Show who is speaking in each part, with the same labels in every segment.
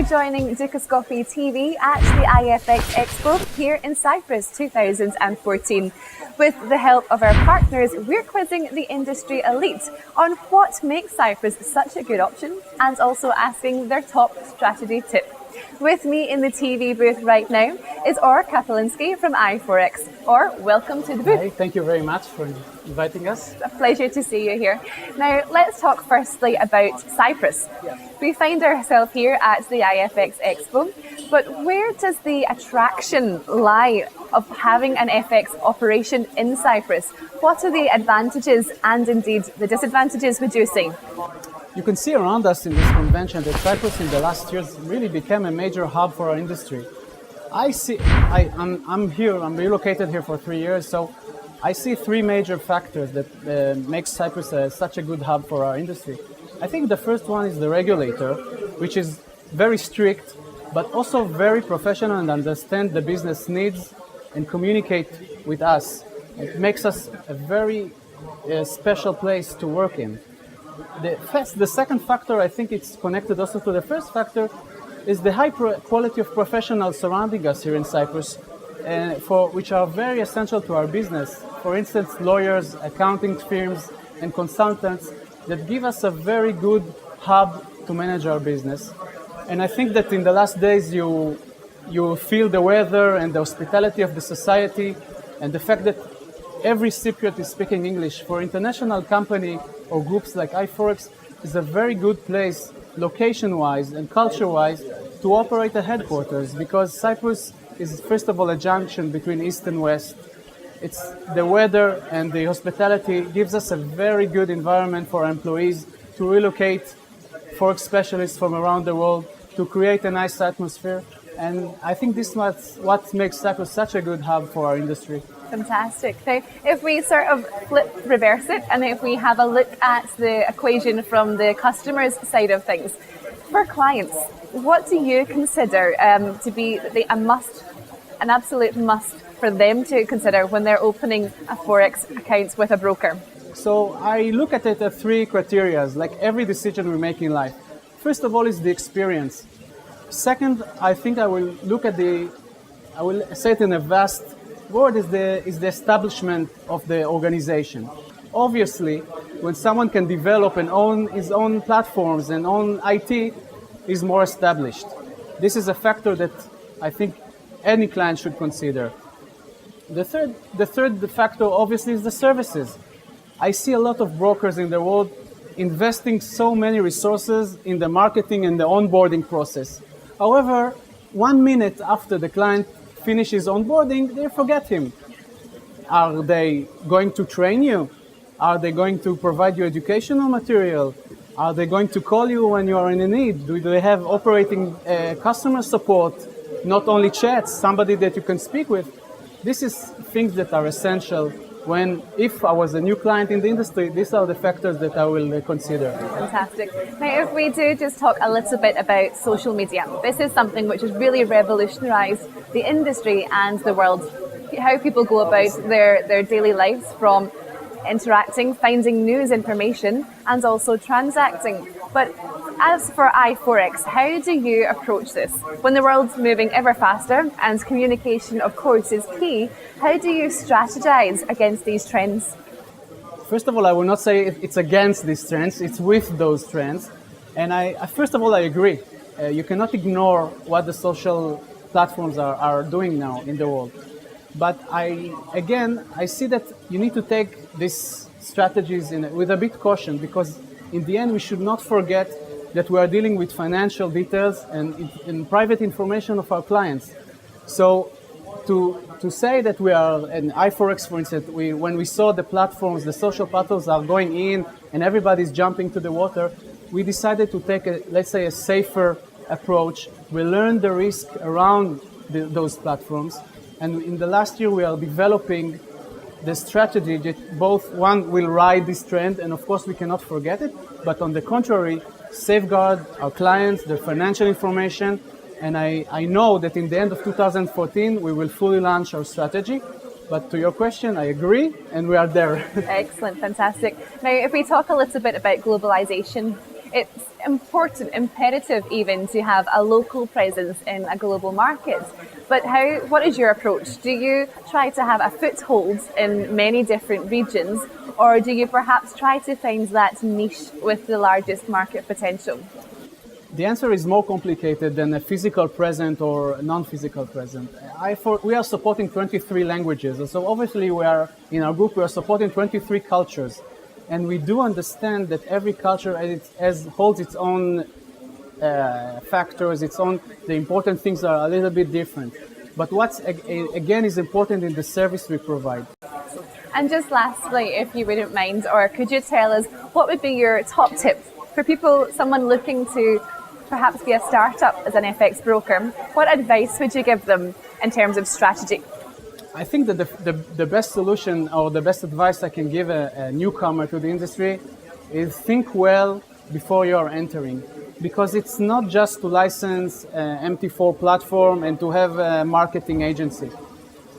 Speaker 1: joining Dukascopy TV at the iForex Expo here in Cyprus 2014. With the help of our partners, we're quizzing the industry elite on what makes Cyprus such a good option and also asking their top strategy tip. With me in the TV booth right now is Kapelinksy from iForex. Welcome to the booth.
Speaker 2: Hi, thank you very much for inviting us.
Speaker 1: A pleasure to see you here. Now, let's talk firstly about Cyprus. We find ourselves here at the iForex Expo, but where does the attraction lie of having an FX operation in Cyprus? What are the advantages and indeed the disadvantages, would you say?
Speaker 2: You can see around us in this convention that Cyprus in the last years really became a major hub for our industry. I'm relocated here for 3 years, so I see three major factors that make Cyprus such a good hub for our industry. I think the first one is the regulator, which is very strict, but also very professional and understand the business needs and communicate with us. It makes us a very special place to work in. The second factor, I think it's connected also to the first factor, is the high quality of professionals surrounding us here in Cyprus, which are very essential to our business. For instance, lawyers, accounting firms, and consultants that give us a very good hub to manage our business. And I think that in the last days you feel the weather and the hospitality of the society and the fact that every Cypriot is speaking English. For international company or groups like iForex is a very good place, location-wise and culture-wise, to operate a headquarters, because Cyprus is first of all a junction between East and West. It's the weather and the hospitality gives us a very good environment for our employees to relocate Forex specialists from around the world to create a nice atmosphere. And I think this is what makes Cyprus such a good hub for our industry.
Speaker 1: Fantastic. Now, if we sort of reverse it, and if we have a look at the equation from the customer's side of things, for clients, what do you consider to be an absolute must for them to consider when they're opening a Forex account with a broker?
Speaker 2: So I look at it as three criteria, like every decision we make in life. First of all is the experience. Second, I think I will say it in a vast word, is the establishment of the organization. Obviously, when someone can develop and own his own platforms and own IT, is more established. This is a factor that I think any client should consider. The third factor obviously is the services. I see a lot of brokers in the world investing so many resources in the marketing and the onboarding process. However, 1 minute after the client finishes onboarding, they forget him. Are they going to train you? Are they going to provide you educational material? Are they going to call you when you are in a need? Do they have operating customer support? Not only chats, somebody that you can speak with. This is things that are essential if I was a new client in the industry, these are the factors that I will consider.
Speaker 1: Fantastic. Now, if we do just talk a little bit about social media, this is something which has really revolutionized the industry and the world. How people go about their daily lives, from interacting, finding news information, and also transacting. But as for iForex, how do you approach this? When the world's moving ever faster and communication, of course, is key, how do you strategize against these trends?
Speaker 2: First of all, I will not say it's against these trends, it's with those trends. And first of all, I agree. You cannot ignore what the social platforms are doing now in the world. But I see that you need to take these strategies with a bit caution, because in the end, we should not forget that we are dealing with financial details and private information of our clients. So to say that we are an iForex, for instance, when we saw the platforms, the social platforms are going in and everybody's jumping to the water, we decided to take a safer approach. We learned the risk around those platforms. And in the last year, we are developing the strategy that both one will ride this trend, and of course we cannot forget it, but on the contrary, safeguard our clients, their financial information. And I know that in the end of 2014, we will fully launch our strategy. But to your question, I agree, and we are there.
Speaker 1: Excellent, fantastic. Now, if we talk a little bit about globalization, it's important, imperative even, to have a local presence in a global market. But what is your approach? Do you try to have a foothold in many different regions, or do you perhaps try to find that niche with the largest market potential?
Speaker 2: The answer is more complicated than a physical present or non-physical present. We are supporting 23 languages, so obviously in our group we are supporting 23 cultures, and we do understand that every culture holds its own factors, the important things are a little bit different. But what's again is important in the service we provide.
Speaker 1: And just lastly, if you wouldn't mind, or could you tell us what would be your top tip for someone looking to perhaps be a startup as an FX broker? What advice would you give them in terms of strategy?
Speaker 2: I think that the best solution or the best advice I can give a newcomer to the industry is think well before you are entering. Because it's not just to license an MT4 platform and to have a marketing agency.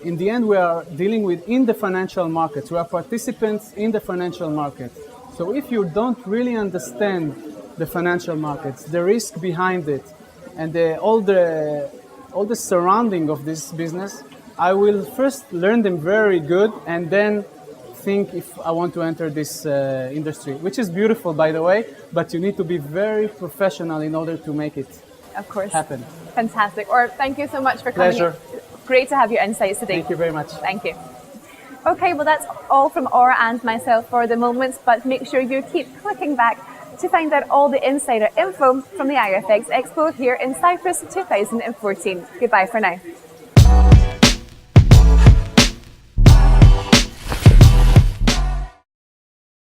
Speaker 2: In the end, we are dealing in the financial markets. We are participants in the financial market. So if you don't really understand the financial markets, the risk behind it, and all the surrounding of this business, I will first learn them very good and then think if I want to enter this industry, which is beautiful, by the way, but you need to be very professional in order to make it happen.
Speaker 1: Fantastic. Or thank you so much for coming.
Speaker 2: Pleasure.
Speaker 1: Great to have your insights today.
Speaker 2: Thank you very much.
Speaker 1: Thank you. Okay, well that's all from Aura and myself for the moment, but make sure you keep clicking back to find out all the insider info from the iForex Expo here in Cyprus 2014. Goodbye for now.